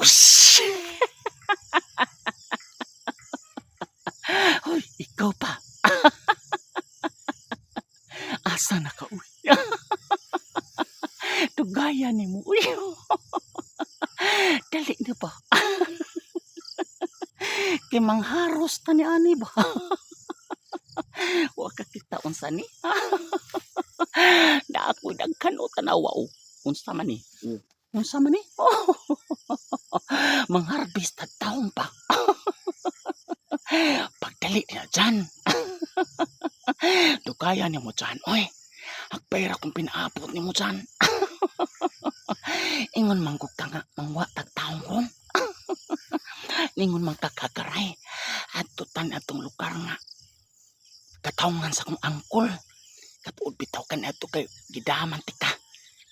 Ush! Hoy, ikaw pa. Asa na ka, uy? Tugaya ni mo, uy. Dali na ba? Kay mangharos ta ni ani ba? Wa ka kita unsa ni? Na ako dagkan o tanawa o. Unsa man ni? Unsa man ni? Mangharvest ta taon pa. Pagdali na dyan. Dugaya ni mo dyan, oy. Agpera kung pinaabot ni mo dyan. Ingon manggug ka nga, mangwa tagtaong ko. Ningon mang kakagaray. At tutan atong lugar nga. Kataongan sa kong angkol. Katuod bitaw ka na ito kay gidaman tika.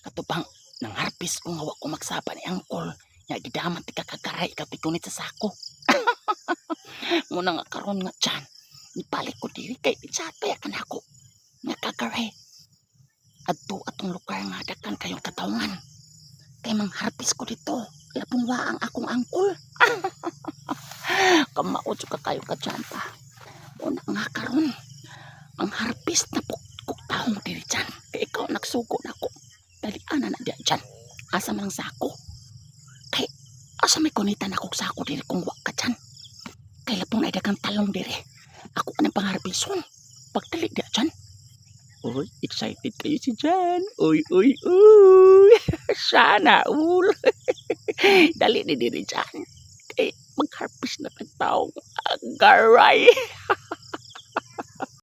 Katubang nangharpis ko nga wa ko magsaba ni angkol. Nga gidaman tika kagaray katikunit sa sako. Muna nga karon nga dyan. Nipalik ko diri kay pitsatay akan ako. Nga kagaray. Adto atong lugar nga dakan kayong kataongan. Kay mangharpis ko dito. Labong waang akong angkol. Kamaod ka kayo ka dyan pa. Muna nga karon. Mangharpis na pukok taong diri dyan. Kay ikaw nagsugo na ko. Dalian na diyan dyan. Asa man ang sako. Kay asa may kunitan akong sako diri kung wak ka dyan. Kay labong na dagang talong diri. Ako anong pangharpison. Pagdali diyan dyan. Uy, excited kayo si Jan. Uy. Sana, Dali ni diri dyan. Kay magharpis na tagtaong agaray.